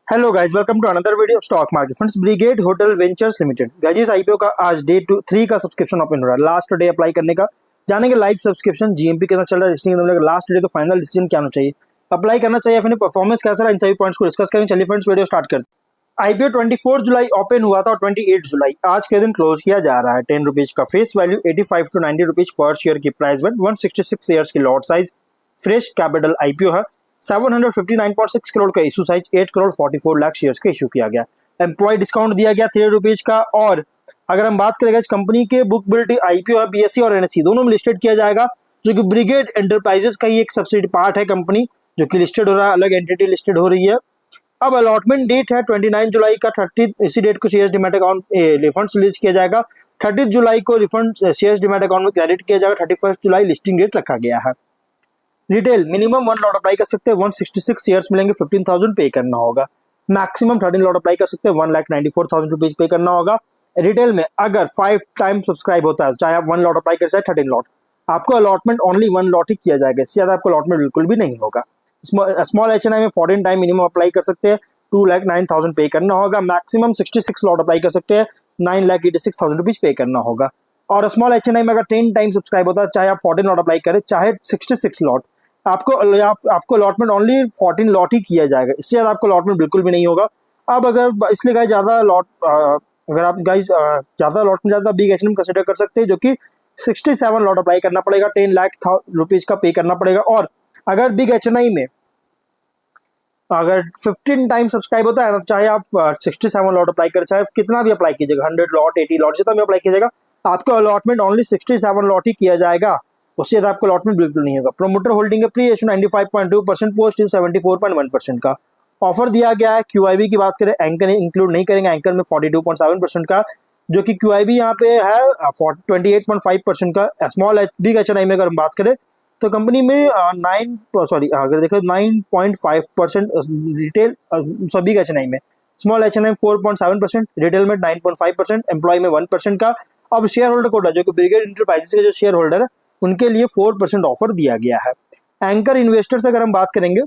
Hello guys, welcome to another video of stock market friends. Brigade Hotel Ventures Limited guys IPO का आज day 3 का subscription open हो रहा है। लास्ट डे अप्लाई करने का जानेंगे लाइव सब्सक्रिप्शन जीएमपी कितना चल रहा है, लिस्टिंग लास्ट डे, तो फाइनल डिसीजन क्या होना चाहिए, अप्लाई करना चाहिए फिर परफॉर्मेंस कैसा रहा, इन सभी पॉइंट्स को डिस्कस करेंगे। चलिए फ्रेंड्स वीडियो स्टार्ट करते हैं। आईपीओ 24 जुलाई ओपन हुआ था और 28 जुलाई आज के दिन क्लोज किया जा रहा है। 10 रुपीज का फेस वैल्यू, 85 टू 90 रुपीज पर शेयर की प्राइस में, 166 शेयर्स की lot size, fresh capital IPO है। 759.6 करोड़ का issue size, 8 crore 44 lakh shares का इशू किया गया। एम्प्लॉय डिस्काउंट दिया गया 3 रुपीज का। और अगर हम बात करेंगे कंपनी के बुक बिल्टी आईपीओ है, बीएससी और एनएससी दोनों में लिस्टेड किया जाएगा, जो कि ब्रिगेड एंटरप्राइजेस का ही एक सब्सिडी पार्ट है कंपनी, जो कि लिस्टेड हो रहा है, अलग एंटिटी लिस्टेड हो रही है। अब अलॉटमेंट डेट है 29 जुलाई का। 30 इसी डेट को shares demat account refund release किया जाएगा। 30 जुलाई को रिफंड शेयर्स डिमैट अकाउंट में क्रेडिट किया जाएगा। 31 जुलाई लिस्टिंग डेट रखा गया है। रिटेल मिनिमम 1 लॉट अप्लाई कर सकते हैं, 166 शेयर्स मिलेंगे, 15,000 पे करना होगा। मैक्सिमम 13 लॉट अप्लाई कर सकते हैं, 1,94,000 रुपीज पे करना होगा। रिटेल में अगर 5 टाइम सब्सक्राइब होता है, चाहे आप 1 लॉट अप्लाई कर, चाहे 13 लॉट, आपको अलॉटमेंट ओनली 1 लॉट ही किया जाएगा, इससे ज्यादा आपको अलॉटमेंट बिल्कुल भी नहीं होगा। स्मॉल एचएनआई में 14 टाइम मिनिमम अप्लाई कर सकते हैं, 2,09,000 पे करना होगा। मैक्सिमम 66 लॉट अप्लाई कर सकते हैं, 9,86,000 रुपीज पे करना होगा। और स्मॉल एचएनआई में अगर 10 टाइम सब्सक्राइब होता है, चाहे आप 14 लॉट अप्लाई करें, चाहे 66 लॉट, आपको अलॉटमेंट ओनली 14 लॉट ही किया जाएगा, इससे ज्यादा आपको अलॉटमेंट बिल्कुल भी नहीं होगा। अब अगर इसलिए गाइस ज्यादा लॉट, अगर आप गाइस ज्यादा अलॉटमेंट ज्यादा बिग एचएनएम कंसीडर कर सकते हैं, जो कि 67 लॉट अप्लाई करना पड़ेगा, 10 लाख रुपीज का पे करना पड़ेगा। और अगर बिग एचएनआई में अगर 15 टाइम सब्सक्राइब होता है ना, चाहे आप 67 लॉट अप्लाई करें, चाहे कितना भी अप्लाई कीजिएगा, 100 लॉट, 80 लॉट, जितना भी अप्लाई कीजिएगा, आपको अलॉटमेंट ओनली 67 लॉट ही किया जाएगा, उससे ज्यादा आपको अलॉटमेंट बिल्कुल नहीं होगा। प्रोमोटर होल्डिंग है प्री इशू 95.2%, पोस्ट इशू 74.1% का ऑफर दिया गया है। क्यूआईबी की बात करें, एंकर इंक्लूड नहीं करेंगे, एंकर में 42.7% का, जो कि क्यूआईबी यहाँ पे है 28.5% का। स्मॉल बिग एचएनआई में अगर हम बात करें तो कंपनी में 9.5% रिटेल बिग एचएनआई में, स्मॉल एचएनआई 4.7%, रिटेल में 9.5%, एम्प्लॉय में 1% का। अब शेयर होल्डर कोटा, जो कि ब्रिगेड एंटरप्राइजेस के जो शेयर होल्डर है उनके लिए 4% ऑफर दिया गया है। एंकर इन्वेस्टर से अगर हम बात करेंगे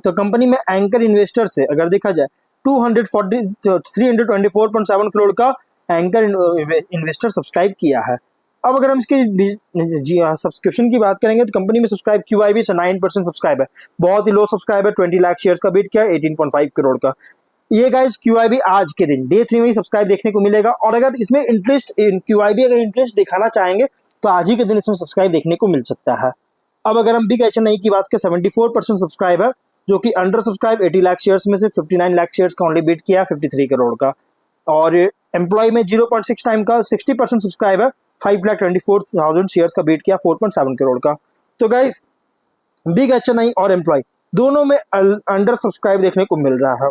तो कंपनी में एंकर इन्वेस्टर से अगर देखा जाए 324.7 करोड़ का एंकर इन्वेस्टर सब्सक्राइब किया है। अब अगर हम इसके सब्सक्रिप्शन की बात करेंगे तो कंपनी में सब्सक्राइब क्यूआईबी से 9% सब्सक्राइब है, बहुत ही लो सब्सक्राइब है। 20 लाख शेयर्स का बीट किया, 18.5 करोड़ का। ये गाइस क्यूआईबी आज के दिन डे 3 में ही सब्सक्राइब देखने को मिलेगा। और अगर इसमें इंटरेस्ट क्यूआईबी अगर इंटरेस्ट दिखाना चाहेंगे तो आज ही के दिन इसमें सब्सक्राइब देखने को मिल सकता है। अब अगर हम बिग एचएनआई की बात करें, 74% सब्सक्राइब है, जो कि अंडर सब्सक्राइब 80 लाख शेयर्स में से 59 लाख शेयर्स का ओनली बीट किया, 53 करोड़ का। और एम्प्लॉय में 0.6 टाइम का 60% सब्सक्राइब है, 5,24,000 शेयर्स का बीट किया, 4.7 करोड़ का। तो गाइस बिग एचएनआई और एम्प्लॉय दोनों में अंडर सब्सक्राइब देखने को मिल रहा है।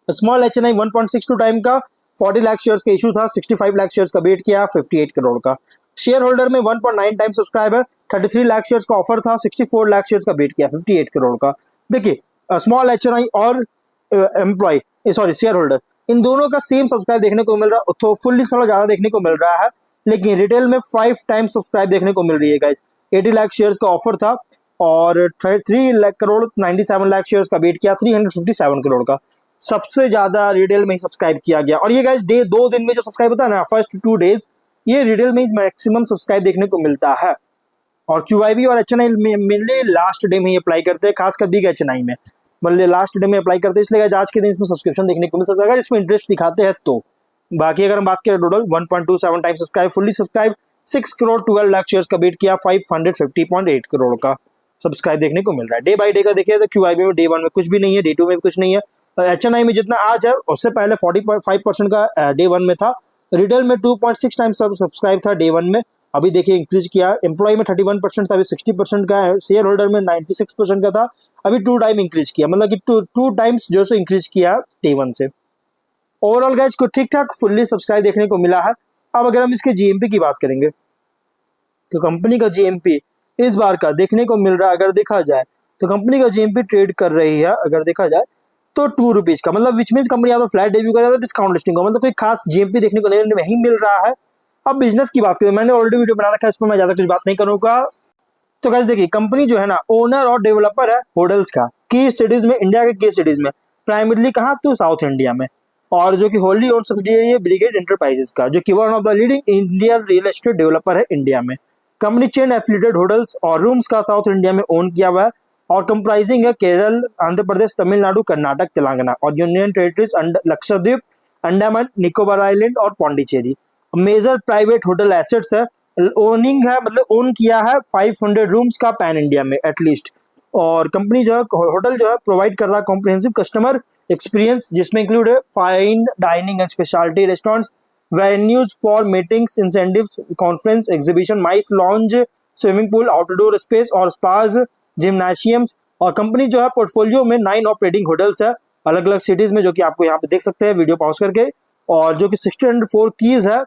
स्मॉल एचएनआई 1.62 टाइम का 40 लाख शेयर्स का इशू था, 65 लाख शेयर्स का बीट किया, 58 करोड़ का। शेयर होल्डर में 1.9 टाइम सब्सक्राइब है, 33 लाख शेयर्स का ऑफर था, 64 लाख शेयर्स का बीट किया, 58 करोड़ का। देखिए स्मॉल एचएनआई और एम्प्लॉय शेयर होल्डर, इन दोनों का सेम सब्सक्राइब देखने को मिल रहा है, तो फुल्ली थोड़ा ज्यादा देखने को मिल रहा है। लेकिन रिटेल में 5 टाइम सब्सक्राइब देखने को मिल रही है गाइस। 80 लाख शेयर्स का ऑफर था और 3 लाख करोड़ 97 लाख शेयर्स का बीट किया, 357 करोड़ का। सबसे ज्यादा रिटेल में ही सब्सक्राइब किया गया। और ये गाइस डे 2 दिन में जो सब्सक्राइब होता है ना, फर्स्ट 2 डेज, ये रिटेल में मैक्सिमम सब्सक्राइब देखने को मिलता है। और क्यूआईबी और एचएनआई मेनली लास्ट डे में ही अप्लाई करते हैं, खासकर बिग एचएनआई में मतलब लास्ट डे में अप्लाई करते हैं, इसलिए आज के दिन इसमें सब्सक्रिप्शन देखने को मिल सकता है अगर इसमें इंटरेस्ट दिखाते हैं तो। बाकी अगर हम बात करें total 1.27 time subscribe, fully subscribe, 6 crore 12 lakh shares का बीट किया, 550.8 करोड़ का सब्सक्राइब देखने को मिल रहा है। डे बाई डे का देखिए तो क्यूआईबी में डे 1 में कुछ भी नहीं है, डे 2 में भी कुछ नहीं है। एचएनआई में जितना आज है उससे पहले 45% का डे 1 में था। रिटेल में 2.6 टाइम सब्सक्राइब था डे 1 में, अभी देखिए इंक्रीज किया। एम्प्लॉय में 31% था, अभी 60% का है। शेयर होल्डर में 96% का था, अभी 2 टाइम इंक्रीज किया, मतलब कि 2 टाइम्स जो सो इंक्रीज किया डे 1 से। ओवरऑल गाइस को ठीक ठाक फुल्ली सब्सक्राइब देखने को मिला है। अब अगर हम इसके जीएमपी की बात करेंगे तो कंपनी का जीएमपी इस बार का देखने को मिल रहा है, अगर देखा जाए तो कंपनी का जीएमपी ट्रेड कर रही है, अगर देखा जाए तो 2 रुपीज का, मतलब विच मीन्स कंपनी या तो फ्लैट डेब्यू कर रहा है, डिस्काउंट लिस्टिंग का, मतलब कोई खास जीएमपी देखने को नहीं मिल रहा है। अब बिजनेस की बात करें, मैंने ऑलरेडी वीडियो बना रखा है, इस पर मैं ज्यादा कुछ बात नहीं करूंगा। तो गाइस देखिए कंपनी जो है ना ओनर और डेवलपर है होटल्स का की सिटीज में, इंडिया के की सिटीज में, प्राइमरली कहाँ तो साउथ इंडिया में, और जो कि होली ओन सब्सिडियरी है ब्रिगेड एंटरप्राइजेस का, जो कि one of the leading Indian real estate developer है इंडिया में। कंपनी चेन एफिलिएटेड होटल्स और रूम्स का साउथ इंडिया में ओन किया हुआ है और कंप्राइजिंग है केरल, आंध्र प्रदेश, तमिलनाडु, कर्नाटक, तेलंगाना और union territories Lakshadweep, Andaman Nicobar island और Pondicherry. Major private hotel assets है, ओनिंग है मतलब ओन किया है 500 रूम्स का पैन इंडिया में एटलीस्ट। और कंपनी जो है होटल जो है प्रोवाइड कर रहा है कॉम्प्रिहेंसिव कस्टमर एक्सपीरियंस, जिसमें इंक्लूड है fine dining and speciality restaurants, venues for meetings, incentives, conference, exhibition, MICE lounge, swimming pool, outdoor space और स्पाज, जिम्नाशियम्स। और कंपनी जो है पोर्टफोलियो में 9 ऑपरेटिंग होटल्स है अलग अलग सिटीज में, जो कि आपको यहाँ पे देख सकते हैं वीडियो पॉज करके, और जो कि 1604 कीज है।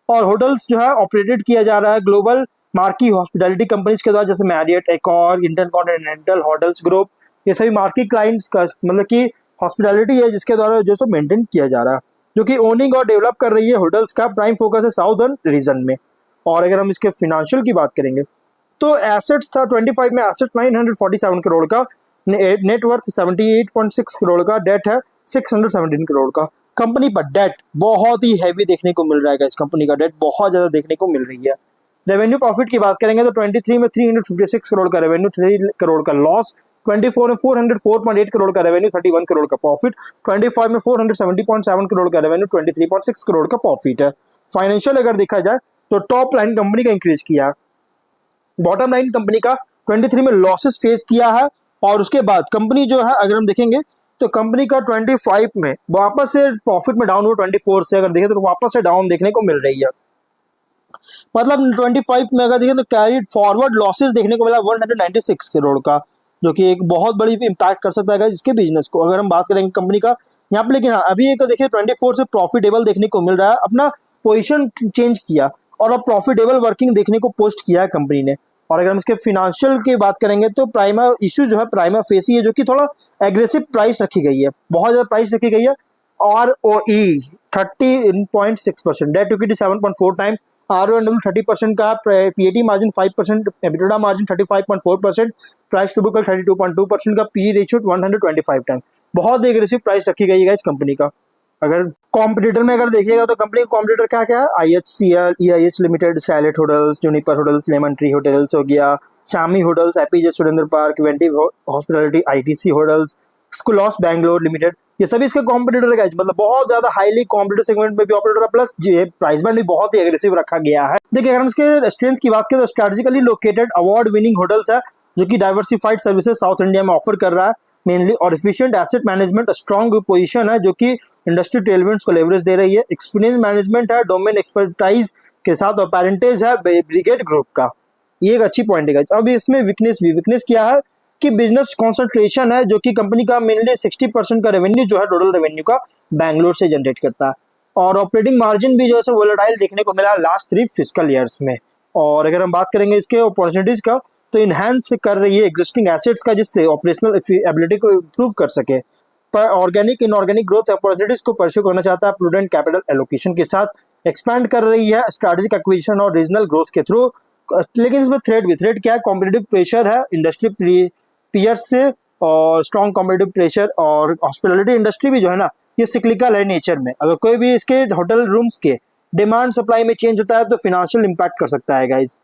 और होटल्स जो है ऑपरेटेड किया जा रहा है ग्लोबल मार्की हॉस्पिटैलिटी कंपनीज के द्वारा, जैसे मैरियट, एकॉर, इंटरकॉन्टिनेंटल होटल्स ग्रुप, ये सभी मार्की क्लाइंट्स का मतलब कि हॉस्पिटैलिटी है जिसके द्वारा जो सो मेंटेन किया जा रहा है, जो कि ओनिंग और डेवलप कर रही है होटल्स का। प्राइम फोकस है साउदर्न रीजन में। और अगर हम इसके फिनेंशियल की बात करेंगे तो एसेट्स था 25 में एसेट 947 करोड़ का, नेटवर्थ 78.6 करोड़ का, डेट है 617 करोड़ का। कंपनी पर डेट बहुत ही हैवी देखने को मिल रहा है, इस कंपनी का डेट बहुत ज्यादा देखने को मिल रही है। रेवेन्यू प्रॉफिट की बात करेंगे तो 23 में 356 करोड़ का रेवेन्यू, 3 करोड़ का लॉस, 24 में 404.8 करोड़ का रेवेन्यू, 31 करोड़ का प्रॉफिट, 25 में 470.7 करोड़ का रेवेन्यू, 23.6 करोड़ का प्रॉफिट है। फाइनेंशियल अगर देखा जाए तो टॉप लाइन कंपनी का इंक्रीज किया, बॉटम लाइन कंपनी का 23 में लॉसेस फेस किया है। और उसके बाद कंपनी जो है अगर हम देखेंगे तो कंपनी का 25 में वापस से प्रॉफिट में डाउन हुआ, 24 से अगर देखें तो वापस से डाउन देखने को मिल रही है। मतलब 25 में अगर देखें तो कैरीड फॉरवर्ड लॉसेस देखने को मिला 196 करोड़ का, जो कि एक बहुत बड़ी इंपैक्ट कर सकता है इसके बिजनेस को अगर हम बात करेंगे कंपनी का यहाँ पे। लेकिन हाँ अभी एक देखिए 24 से प्रॉफिटेबल देखने को मिल रहा है, अपना पोजीशन चेंज किया और अब प्रॉफिटेबल वर्किंग देखने को पोस्ट किया है कंपनी ने। और अगर हम इसके फिनेंशियल की बात करेंगे तो प्राइमा इशू जो है प्राइमा फेसी है, जो कि थोड़ा एग्रेसिव प्राइस रखी गई है, बहुत ज्यादा प्राइस रखी गई है। ROE 30.6%, debt to equity 7.4 time, RONW 30% का, PAT margin 5%, EBITDA margin 35.4%, price to book 32.2% का, PE रेशियो 125 टाइम। बहुत एग्रेसिव प्राइस रखी गई है इस कंपनी का। अगर कॉम्पिटिटर में अगर देखिएगा तो कंपनी का कॉम्पिटिटर क्या क्या है, IHCL, EIH limited, Chalet hotels, Juniper hotels, Lemon Tree hotels हो गया, शामी होटल्स, एपीजे सुरेंद्र पार्क, इवेंटिव हॉस्पिटैलिटी, ITC होटल्स, स्कूलॉस बैंगलोर लिमिटेड, ये सभी इसके कॉम्पिटिटर है। मतलब बहुत ज्यादा हाईली कॉम्पिटिटिव सेगमेंट में भी ऑपरेटर है, प्लस प्राइस बैंड भी बहुत ही एग्रेसिव रखा गया है। देखिए अगर हम इसके स्ट्रेंथ की बात करें तो strategically located award winning hotels है, जो कि डाइवर्सिफाइड सर्विसेज साउथ इंडिया में ऑफर कर रहा है मेनली, और efficient asset management, strong position है जो कि इंडस्ट्री टेलविंड्स को लेवरेज दे रही है, एक्सपीरियंस मैनेजमेंट है डोमेन एक्सपर्टाइज के साथ, और पेरेंटेज है ब्रिगेड ग्रुप का। ये एक अच्छी पॉइंट है। अब इसमें वीकनेस क्या है कि बिजनेस कॉन्सेंट्रेशन है, जो कि कंपनी का मेनली 60% का रेवेन्यू जो है टोटल रेवेन्यू का बैंगलोर से जनरेट करता है, और ऑपरेटिंग मार्जिन भी जो है वोलेटाइल देखने को मिला लास्ट 3 फिस्कल ईयर्स में। और अगर हम बात करेंगे इसके अपॉर्चुनिटीज का तो इनहेंस कर रही है एग्जिस्टिंग एसेट्स का, जिससे ऑपरेशनल एबिलिटी को इम्प्रूव कर सके, पर ऑर्गेनिक इनऑर्गेनिक ग्रोथ अपॉर्चुनिटीज को परस्यू करना चाहता है प्रूडेंट कैपिटल एलोकेशन के साथ, एक्सपैंड कर रही है स्ट्रैटेजिक एक्विजिशन और रीजनल ग्रोथ के थ्रू। लेकिन इसमें थ्रेट क्या है, कॉम्पिटिटिव प्रेशर है इंडस्ट्री पीयर्स से, और स्ट्रॉन्ग कॉम्पिटिटिव प्रेशर, और हॉस्पिटैलिटी इंडस्ट्री भी जो है ना ये सिक्लिकल है नेचर में। अगर कोई भी इसके होटल रूम्स के डिमांड सप्लाई में चेंज होता है तो फिनेंशियल इंपैक्ट कर सकता है गाइज।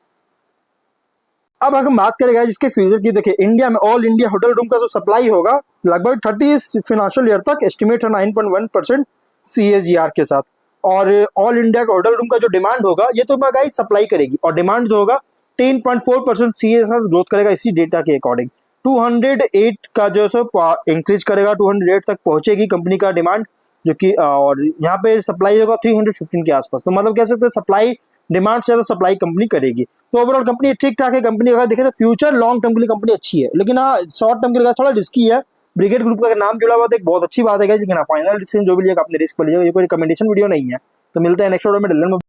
अब अगर हम बात करें इसके फ्यूचर की, देखिए इंडिया में ऑल इंडिया होटल रूम का जो सप्लाई होगा लगभग 30 फाइनेंशियल ईयर तक एस्टिमेट है 9.1% CAGR के साथ, और ऑल इंडिया का होटल रूम का जो डिमांड होगा ये तो गाइस सप्लाई करेगी, और डिमांड जो होगा 10.4% CAGR ग्रोथ करेगा इसी डेटा के अकॉर्डिंग। 208 का जो है इंक्रीज करेगा, 208 तक पहुंचेगी कंपनी का डिमांड, जो कि और यहाँ पे सप्लाई होगा 315 के आसपास। तो मतलब कह सकते हैं सप्लाई डिमांड से ज्यादा सप्लाई कंपनी करेगी। तो ओवरऑल कंपनी ठीक ठाक है। कंपनी अगर देखें तो फ्यूचर लॉन्ग टर्म के लिए कंपनी अच्छी है, लेकिन हाँ शॉर्ट टर्म के लिए थोड़ा रिस्की है। ब्रिगेड ग्रुप का नाम जुड़ा हुआ तो एक बहुत अच्छी बात है, लेकिन फाइनल डिसीजन जो भी लिया आपने रिस्क पर लिया, ये कोई रिकमेंडेशन वीडियो नहीं है। तो मिलते हैं नेक्स्ट वीडियो में।